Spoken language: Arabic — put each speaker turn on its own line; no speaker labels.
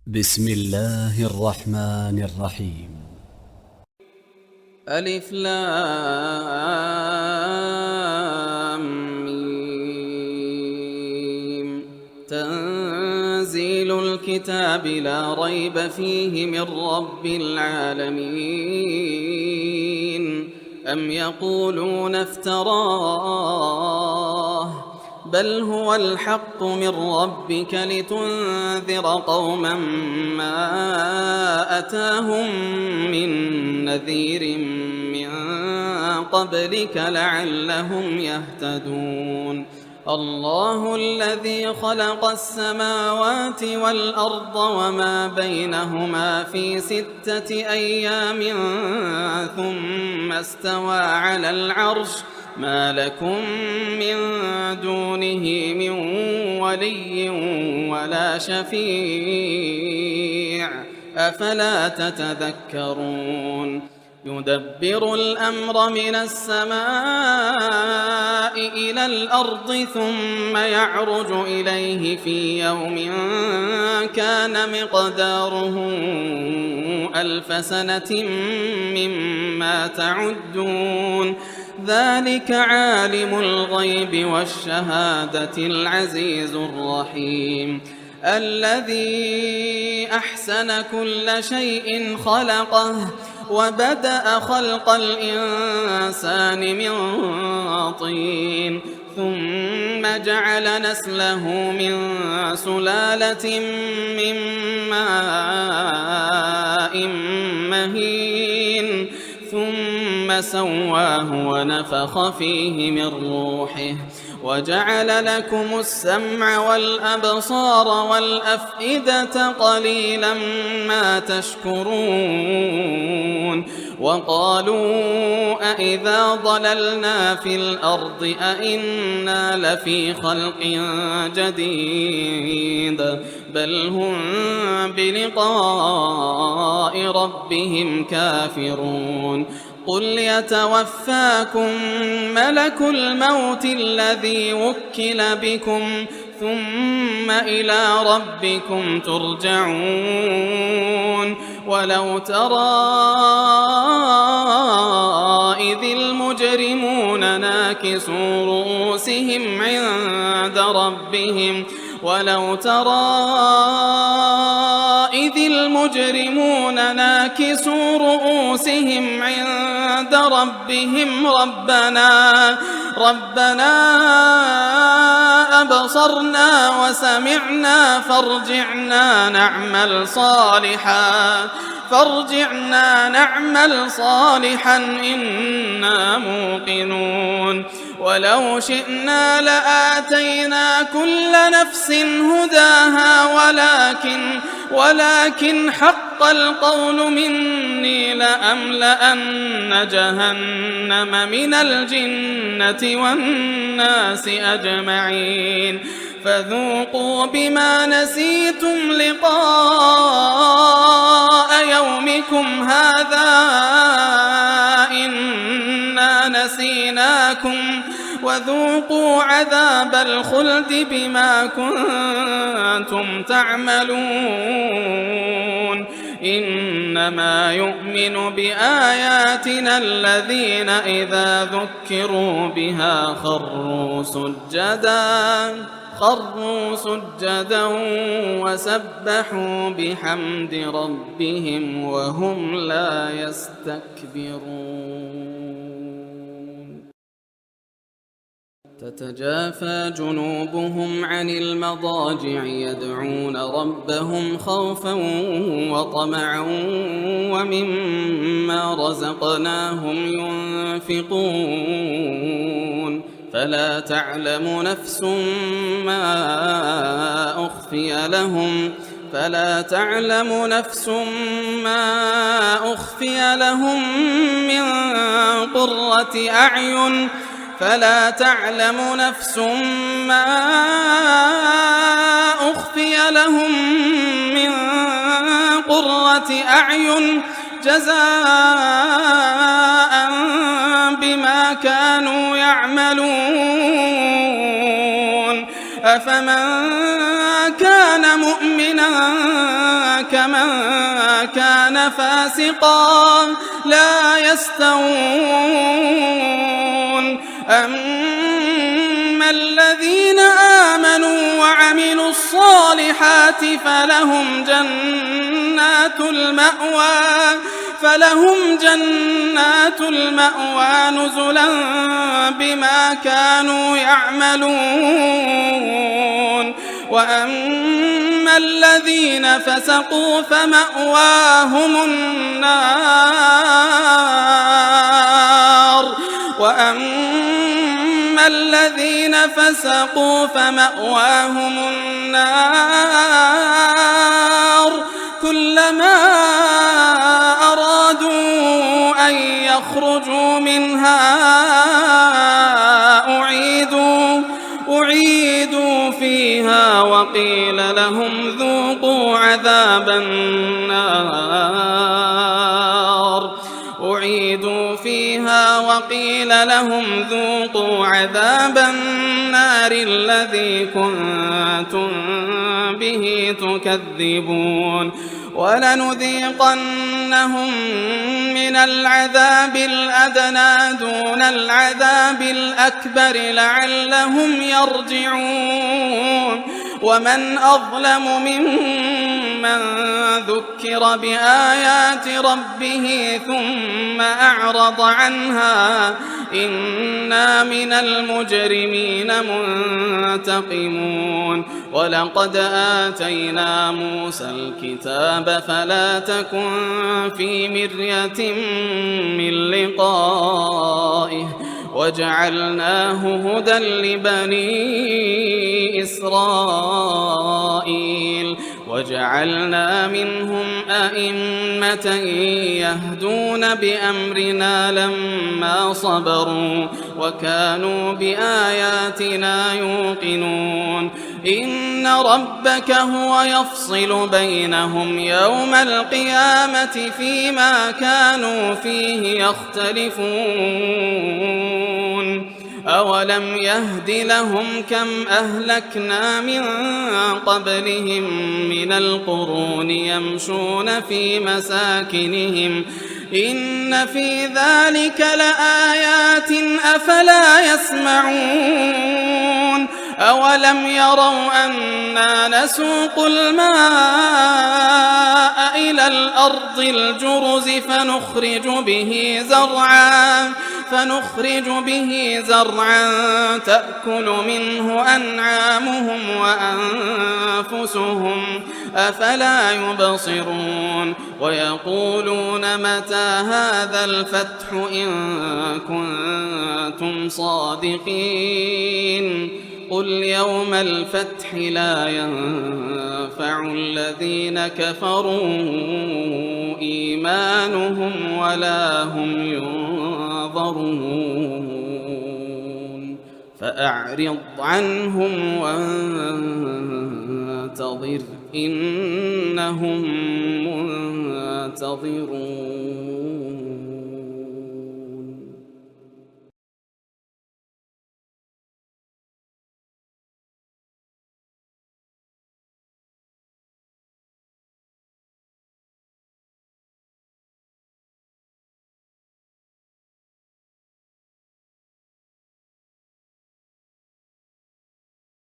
بسم الله الرحمن الرحيم.
ألف لام ميم. تنزيل الكتاب لا ريب فيه من رب العالمين. أم يقولون افتراه بل هو الحق من ربك لتنذر قوما ما أتاهم من نذير من قبلك لعلهم يهتدون. الله الذي خلق السماوات والأرض وما بينهما في 6 أيام ثم استوى على العرش ما لكم من دونه من ولي ولا شفيع أفلا تتذكرون. يدبر الأمر من السماء إلى الأرض ثم يعرج إليه في يوم كان مقداره 1000 سنة مما تعدون. ذلك عالم الغيب والشهادة العزيز الرحيم. الذي أحسن كل شيء خلقه وبدأ خلق الإنسان من طين ثم جعل نسله من سلالة من ماء مهين ثم سواه ونفخ فيه من روحه وجعل لكم السمع والأبصار والأفئدة قليلا ما تشكرون. وقالوا أإذا ضللنا في الأرض أإنا لفي خلق جديد بل هم بلقاء ربهم كافرون. قل يتوفاكم ملك الموت الذي وكل بكم ثم إلى ربكم ترجعون. ولو ترى إذ المجرمون ناكسوا رؤوسهم عند ربهم ولو ترى إذ المجرمون ناكسوا رؤوسهم عند ربهم ربنا أبصرنا وسمعنا فارجعنا نعمل صالحا إنا موقنون. ولو شئنا لآتينا كل نفس هداها ولكن حق القول مني لأملأن جهنم من الجنة والناس أجمعين. فذوقوا بما نسيتم لقاء يومكم هذا إنا نسيناكم وذوقوا عذاب الخلد بما كنتم تعملون. إنما يؤمن بآياتنا الذين إذا ذكروا بها خروا سجدا وسبحوا بحمد ربهم وهم لا يستكبرون. تتجافى جنوبهم عن المضاجع يدعون ربهم خوفا وطمعا ومما رزقناهم ينفقون. فلا تعلم نفس ما أخفي لهم من قرة أعين جزاء بما كانوا يعملون. أفمن كان مؤمنا كمن كان فاسقا لا يستوون أما الذين آمنوا وعملوا الصالحات فلهم جنات المأوى نزلا بما كانوا يعملون وأما الذين فسقوا فمأواهم النار كلما أرادوا أن يخرجوا منها أعيدوا فيها وقيل لهم ذوقوا عذاب النار الذي كنتم به تكذبون ولنذيقنهم من العذاب الأدنى دون العذاب الأكبر لعلهم يرجعون ومن أظلم ممن ذكر بآيات ربه ثم أعرض عنها إنا من المجرمين منتقمون ولقد آتينا موسى الكتاب فلا تكن في مرية من لقائه وجعلناه هدى لبني إسرائيل وجعلنا منهم أئمة يهدون بأمرنا لما صبروا وكانوا بآياتنا يوقنون إن ربك هو يفصل بينهم يوم القيامة فيما كانوا فيه يختلفون أولم يهد لهم كم أهلكنا من قبلهم من القرون يمشون في مساكنهم إن في ذلك لآيات أفلا يسمعون أولم يروا أنا نسوق الماء إلى الأرض الجرز فنخرج به زرعا تأكل منه أنعامهم وأنفسهم أفلا يبصرون ويقولون متى هذا الفتح إن كنتم صادقين قل يوم الفتح لا ينفع الذين كفروا إيمانهم ولا هم ينظرون فأعرض عنهم وانتظر إنهم منتظرون